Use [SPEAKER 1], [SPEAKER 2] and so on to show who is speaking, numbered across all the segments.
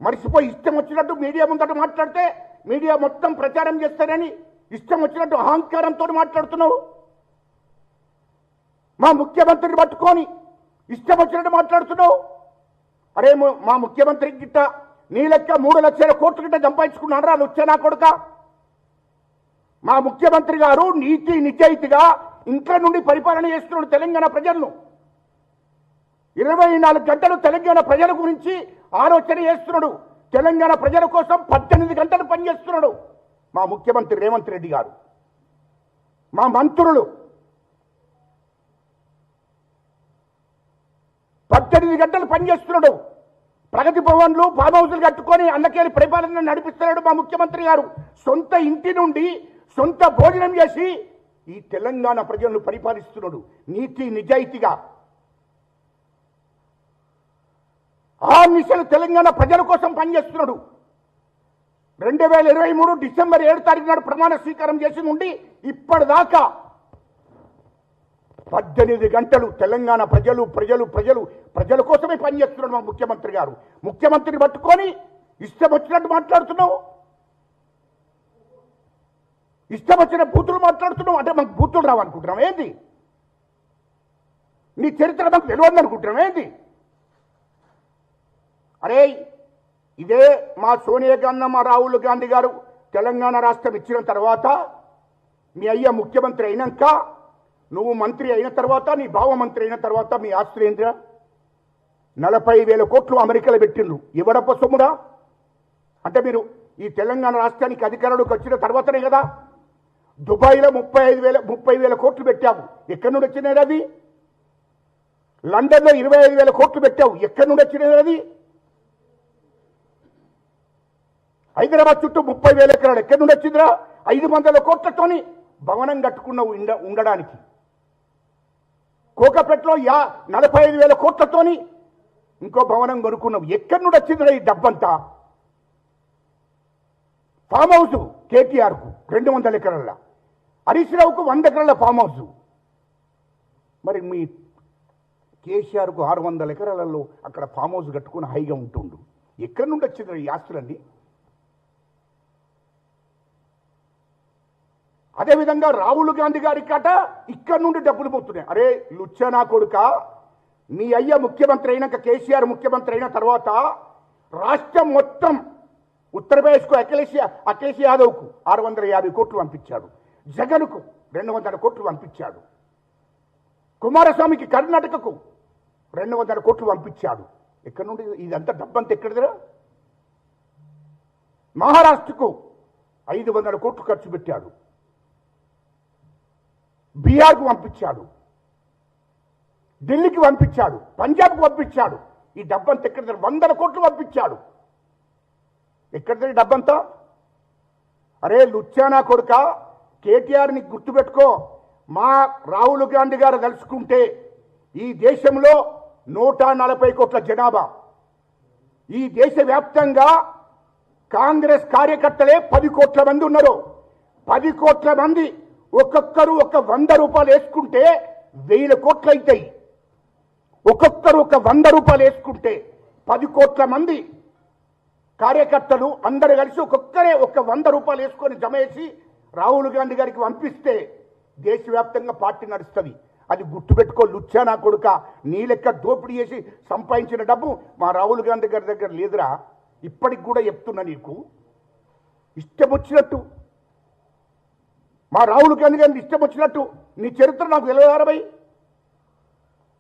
[SPEAKER 1] మరిసిపోయి ఇష్టం వచ్చినట్టు మీడియా ముందట మాట్లాడితే మీడియా మొత్తం ప్రచారం చేస్తారని ఇష్టం వచ్చినట్టు అహంకారంతో మాట్లాడుతున్నావు. మా ముఖ్యమంత్రిని పట్టుకొని ఇష్టం వచ్చినట్టు మాట్లాడుతున్నావు. అరే మా ముఖ్యమంత్రి గిట్ట నీ లెక్క 3 లక్షల కోట్ల గిట్ట సంపాదించుకున్నారా వచ్చా నా కొడుక? మా ముఖ్యమంత్రి గారు నీతి నిజాయితీగా ఇంట్లో నుండి పరిపాలన చేస్తున్నాడు తెలంగాణ ప్రజలను. 24 గంటలు తెలంగాణ ప్రజల గురించి ఆలోచన చేస్తున్నాడు. తెలంగాణ ప్రజల కోసం 18 గంటలు పనిచేస్తున్నాడు మా ముఖ్యమంత్రి రేవంత్ రెడ్డి గారు. మా మంత్రులు 18 గంటలు పనిచేస్తున్నాడు. ప్రగతి భవన్లు ఫామ్ హౌస్లు కట్టుకొని అన్నకేలి పరిపాలన నడిపిస్తున్నాడు మా ముఖ్యమంత్రి గారు. సొంత ఇంటి నుండి సొంత భోజనం చేసి ఈ తెలంగాణ ప్రజలను పరిపాలిస్తున్నాడు నీతి నిజాయితీగా. ఆ మిషన్ తెలంగాణ ప్రజల కోసం పనిచేస్తున్నాడు. 2023 డిసెంబర్ 7 తారీఖు నాడు ప్రమాణ స్వీకారం చేసి నుండి ఇప్పటిదాకా 18 గంటలు తెలంగాణ ప్రజలు ప్రజలు ప్రజలు ప్రజల కోసమే పనిచేస్తున్నాడు మా ముఖ్యమంత్రి గారు. ముఖ్యమంత్రిని పట్టుకొని ఇష్టం వచ్చినట్టు మాట్లాడుతున్నావు. ఇష్టం వచ్చిన బూతులు మాట్లాడుతున్నావు. అంటే మాకు బూతులు రావనుకుంటున్నాం ఏంది? నీ చరిత్ర మాకు తెలియదు అనుకుంటున్నాం ఏంది? అరే ఇదే మా సోనియా గాంధీ మా రాహుల్ గాంధీ గారు తెలంగాణ రాష్ట్రం ఇచ్చిన తర్వాత మీ అయ్య ముఖ్యమంత్రి అయినాక నువ్వు మంత్రి అయిన తర్వాత నీ బావ మంత్రి అయిన తర్వాత మీ ఆస్తి ఏంద్రా 40,000 కోట్లు అమెరికాలో పెట్టిండ్రు. ఇవ్వడప్ప సొమ్ముడా? అంటే మీరు ఈ తెలంగాణ రాష్ట్రానికి అధికారంలోకి వచ్చిన తర్వాతనే కదా దుబాయ్లో 30,000 కోట్లు పెట్టావు. ఎక్కడి నుండి వచ్చినది అది? లండన్లో 25,000 కోట్లు పెట్టావు. ఎక్కడి నుండి వచ్చినది అది? హైదరాబాద్ చుట్టూ 30,000 ఎకరాలు ఎక్కడి నుండి వచ్చిందిరా? 500 కోట్లతోని భవనం కట్టుకున్నావు ఉండడానికి. కోకపేటలో 45,000 కోట్లతోని ఇంకో భవనం కొనుక్కున్నావు. ఎక్కడి నుండి వచ్చిందిరా ఈ డబ్బంతా? ఫామ్ హౌస్ కేటీఆర్కు 200 ఎకరాల, హరీష్ రావుకు 100 ఎకరాల ఫామ్ హౌస్. మరి మీ కేసీఆర్కు 600 ఎకరాలలో అక్కడ ఫామ్ హౌస్ కట్టుకుని హైగా ఉంటుండు. ఎక్కడి నుండి వచ్చిందిరా ఈ ఆస్తులన్నీ? అదేవిధంగా రాహుల్ గాంధీ గారి కట ఇక్కడ నుండి డబ్బులు పోతున్నాయి. అరే లుచ్చనా కొడుక, మీ అయ్య ముఖ్యమంత్రి అయినాక కేసీఆర్ ముఖ్యమంత్రి అయిన తర్వాత రాష్ట్రం మొత్తం ఉత్తరప్రదేశ్కు అఖిలేష్ యాదవ్కు 650 కోట్లు పంపించాడు. జగన్కు 200 కోట్లు పంపించాడు. కుమారస్వామికి కర్ణాటకకు 200 కోట్లు పంపించాడు. ఎక్కడి నుండి ఇదంతా డబ్బంతా ఎక్కడిదిరా? మహారాష్ట్రకు 500 కోట్లు ఖర్చు పెట్టాడు. బీహార్కు పంపించాడు, ఢిల్లీకి పంపించాడు, పంజాబ్కు పంపించాడు. ఈ డబ్బంతా ఎక్కడ? 100 కోట్లు పంపించాడు. ఎక్కడ డబ్బంతా? అరే లుచ్చానా కొడుక, కేటీఆర్ని గుర్తుపెట్టుకో. మా రాహుల్ గాంధీ గారు తలుచుకుంటే ఈ దేశంలో 140 కోట్ల జనాభా, ఈ దేశవ్యాప్తంగా కాంగ్రెస్ కార్యకర్తలే 10 కోట్ల మంది ఉన్నారు. 10 కోట్ల మంది ఒక్కొక్కరు ఒక 100 రూపాయలు వేసుకుంటే 1000 కోట్లు అవుతాయి. ఒక్కొక్కరు ఒక 100 రూపాయలు వేసుకుంటే 10 కోట్ల మంది కార్యకర్తలు అందరూ కలిసి ఒక్కొక్కరే ఒక 100 రూపాయలు వేసుకొని జమ చేసి రాహుల్ గాంధీ గారికి పంపిస్తే దేశవ్యాప్తంగా పార్టీ నడుస్తుంది. అది గుర్తుపెట్టుకో లుచ్చానా కొడుక. నీ లెక్క దోపిడీ చేసి సంపాదించిన డబ్బు మా రాహుల్ గాంధీ గారి దగ్గర లేదురా. ఇప్పటికి కూడా చెప్తున్నా నీకు, ఇష్టం వచ్చినట్టు మా రాహుల్ గాంధీ గారిని ఇష్టం వచ్చినట్టు నీ చరిత్ర నాకు తెలియదారబై.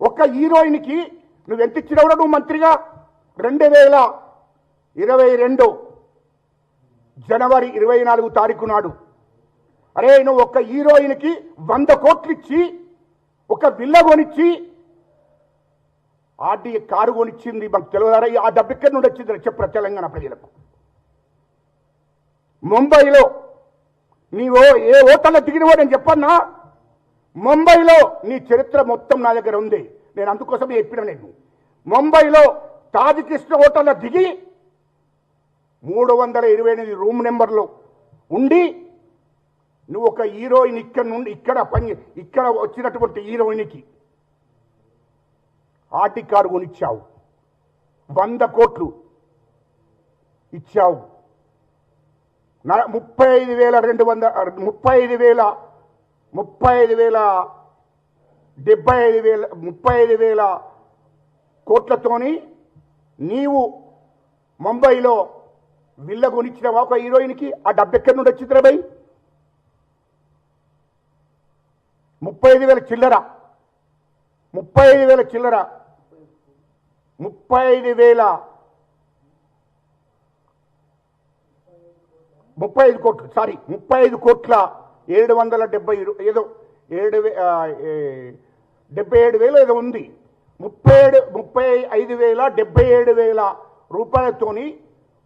[SPEAKER 1] ఒక్క హీరోయిన్కి నువ్వు ఎంత ఇచ్చినావు నువ్వు మంత్రిగా? 2022 జనవరి 24 తారీఖు నాడు అరే నువ్వు ఒక్క హీరోయిన్కి 100 కోట్లు ఇచ్చి ఒక విల్ల కొనిచ్చి ఆర్డీఏ కారు కొనిచ్చింది. మాకు తెలియదారా? ఆ డబ్బు ఎక్కడి నుండి వచ్చింది చెప్పరా తెలంగాణ ప్రజలకు? ముంబైలో నీవో ఏ హోటల్లో దిగినవో నేను చెప్పన్నా. ముంబైలో నీ చరిత్ర మొత్తం నా దగ్గర ఉంది. నేను అందుకోసమే చెప్పిన. నేను ముంబైలో తాజ్ కృష్ణ హోటల్లో దిగి 328 రూమ్ నెంబర్లో ఉండి నువ్వు ఒక హీరోయిన్ ఇక్కడ వచ్చినటువంటి హీరోయిన్కి ఆర్టీ కారు కొనిచ్చావు. 100 కోట్లు ఇచ్చావు. 35,000 కోట్లతోని నీవు ముంబైలో విల్ల కొనిచ్చినవా ఒక హీరోయిన్కి? ఆ డబ్బు ఎక్కడి నుండి వచ్చింది రాబాయ్? 35,000 చిల్లర, 35,000 చిల్లర, 35 కోట్లు, సారీ 35 కోట్ల 770 ఏదో 77,000 ఏదో ఉంది. 35,077 రూపాయలతోని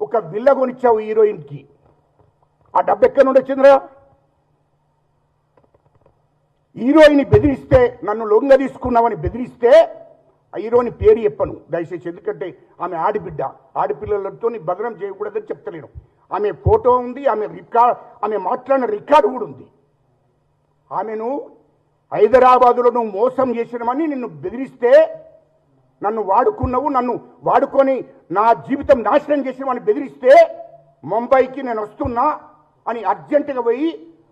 [SPEAKER 1] ఒక విల్ల కొనిచ్చావు హీరోయిన్కి. ఆ డబ్బు ఎక్కడి నుండి వచ్చిందిరా? హీరోయిన్ బెదిరిస్తే, నన్ను లొంగ తీసుకున్నామని బెదిరిస్తే ఆ హీరోయిన్ పేరు చెప్పను దయచేసి, ఎందుకంటే ఆమె ఆడబిడ్డ, ఆడపిల్లలతో బదనం చేయకూడదని చెప్తలేను. ఆమె ఫోటో ఉంది, ఆమె మాట్లాడిన రికార్డు కూడా ఉంది. ఆమెను హైదరాబాదులో నువ్వు మోసం చేసినామని నిన్ను బెదిరిస్తే, నన్ను వాడుకున్నావు, నన్ను వాడుకొని నా జీవితం నాశనం చేసినామని బెదిరిస్తే, ముంబైకి నేను వస్తున్నా అని అర్జెంటుగా పోయి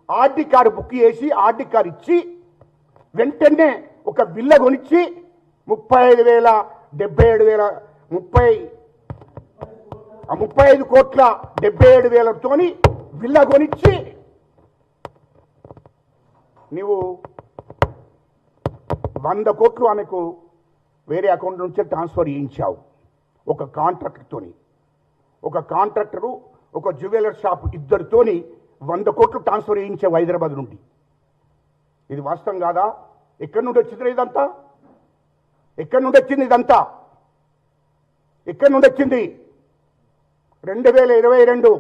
[SPEAKER 1] ఆర్డీ కారు బుక్ చేసి ఆర్డీ కారు ఇచ్చి వెంటనే ఒక విల్ల కొనిచ్చి 35 కోట్ల 77,000తోని విల్ల కొనిచ్చి నీవు 100 కోట్లు ఆమెకు వేరే అకౌంట్ నుంచి ట్రాన్స్ఫర్ చేయించావు. ఒక కాంట్రాక్టర్తోని, ఒక కాంట్రాక్టరు, ఒక జ్యువెలర్ షాప్ ఇద్దరితోని 100 కోట్లు ట్రాన్స్ఫర్ చేయించావు హైదరాబాద్ నుండి. ఇది వాస్తవం కాదా? ఎక్కడి నుండి వచ్చింది ఇదంతా? ఎక్కడి నుండి వచ్చింది ఇదంతా? ఎక్కడి నుండి వచ్చింది? 2022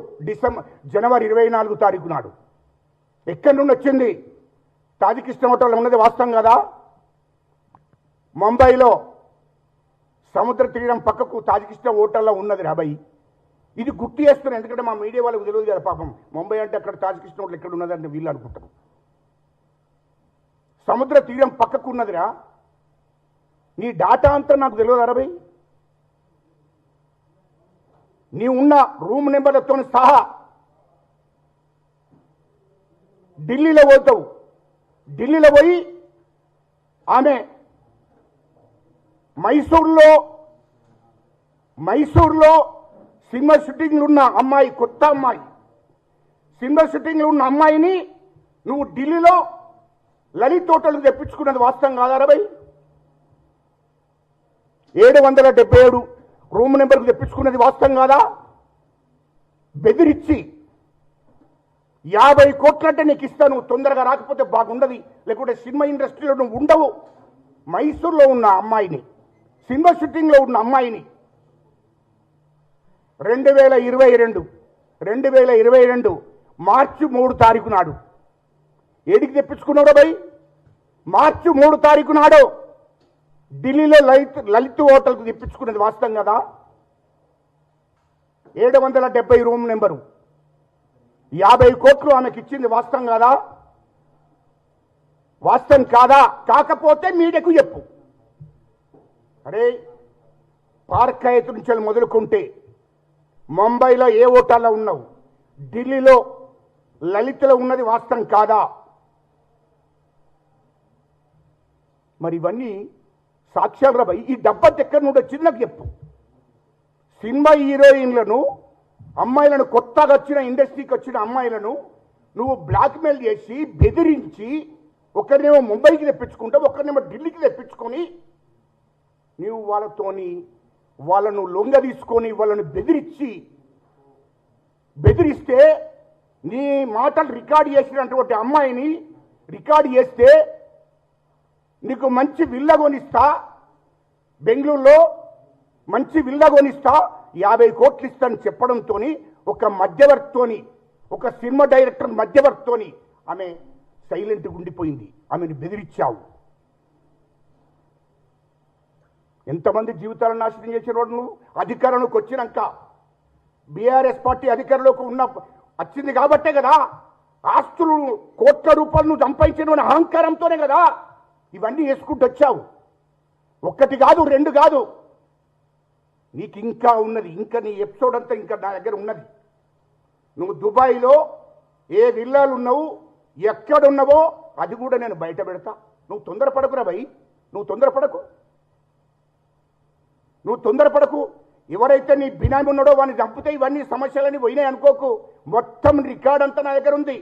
[SPEAKER 1] జనవరి 24 తారీఖు నాడు ఎక్కడి నుండి వచ్చింది? తాజికిష్టం హోటల్లో ఉన్నది వాస్తవం కదా? ముంబైలో సముద్ర తీరం పక్కకు తాజికిష్టం హోటల్లో ఉన్నది రాబాయి. ఇది గుర్తు చేస్తున్నాను, ఎందుకంటే మా మీడియా వాళ్ళకు తెలియదు కదా పాపం. ముంబై అంటే అక్కడ తాజికిష్టం హోటల్ ఎక్కడ ఉన్నదని వీళ్ళు అనుకుంటారు. సముద్ర తీరం పక్కకు ఉన్నదిరా. నీ డాటా అంతా నాకు తెలియదు అరబై. నీ ఉన్న రూమ్ నెంబర్లతో సహా ఢిల్లీలో పోతావు. ఢిల్లీలో పోయి ఆమె మైసూర్లో సినిమా షూటింగ్లు ఉన్న అమ్మాయి, కొత్త అమ్మాయి, సినిమా షూటింగ్లు ఉన్న అమ్మాయిని నువ్వు ఢిల్లీలో లలిత్ హోటల్కి తెప్పించుకున్నది వాస్తవం కాదా అరబై? 777 రూమ్ నెంబర్కి తెప్పించుకున్నది వాస్తవం కాదా? బెదిరించి 50 కోట్లంటే నీకు ఇస్తాను, తొందరగా రాకపోతే బాగుండదు, లేకుంటే సినిమా ఇండస్ట్రీలో నువ్వు ఉండవు. మైసూర్లో ఉన్న అమ్మాయిని, సినిమా షూటింగ్లో ఉన్న అమ్మాయిని 2022 మార్చి 3 తారీఖు నాడు ఏడికి తెప్పించుకున్నాడు బై? మార్చి 3 తారీఖు నాడు ఢిల్లీలో లలిత్ హోటల్కు తెప్పించుకున్నది వాస్తవం కదా? 770 రూమ్ నెంబరు, 50 కోట్లు ఆమెకి ఇచ్చింది వాస్తవం కాదా? వాస్తవం కాదా? కాకపోతే మీడియాకు చెప్పు. అరే పార్కాయత్ నుంచి మొదలుకుంటే ముంబైలో ఏ హోటల్లో ఉన్నావు, ఢిల్లీలో లలిత్లో ఉన్నది వాస్తవం కాదా? మరి ఇవన్నీ సాక్ష్యాలు రాబాయి. ఈ డబ్బంత ఎక్కడి నుండి వచ్చింది నాకు చెప్పు. సినిమా హీరోయిన్లను, అమ్మాయిలను, కొత్తగా వచ్చిన ఇండస్ట్రీకి వచ్చిన అమ్మాయిలను నువ్వు బ్లాక్మెయిల్ చేసి బెదిరించి, ఒకరినేమో ముంబైకి తెప్పించుకుంటావు, ఒకరినేమో ఢిల్లీకి తెప్పించుకొని నీవు వాళ్ళను లొంగ తీసుకొని వాళ్ళను బెదిరిస్తే నీ మాటలు రికార్డు చేసినటువంటి అమ్మాయిని రికార్డు చేస్తే నీకు మంచి విల్ల కొనిస్తా, బెంగళూరులో మంచి విల్ల కొనిస్తా, 50 కోట్లు ఇస్తాను చెప్పడంతో ఒక మధ్యవర్తితోని, ఒక సినిమా డైరెక్టర్ మధ్యవర్తితోని ఆమె సైలెంట్గా ఉండిపోయింది. ఆమెను బెదిరించావు. ఎంతమంది జీవితాలను నాశనం చేసేవాడు నువ్వు. అధికారంలోకి వచ్చినాక బీఆర్ఎస్ పార్టీ అధికారంలోకి వచ్చింది కాబట్టే కదా ఆస్తులు కోట్ల రూపాయలు నువ్వు సంపాదించిన అహంకారంతోనే కదా ఇవన్నీ వేసుకుంటూ వచ్చావు. 1 కాదు 2 కాదు, నీకు ఇంకా ఉన్నది, ఇంకా నీ ఎపిసోడ్ అంతా ఇంకా నా దగ్గర ఉన్నది. నువ్వు దుబాయ్లో ఏ విల్లాలు ఉన్నావు, ఎక్కడున్నావో అది కూడా నేను బయట పెడతా. నువ్వు తొందరపడకురా భయ్, నువ్వు తొందరపడకు. ఎవరైతే నీ బినామీ ఉన్నాడో వాడిని చంపితే ఇవన్నీ సమస్యలని పోయినాయి అనుకోకు. మొత్తం రికార్డ్ అంతా నా దగ్గర ఉంది.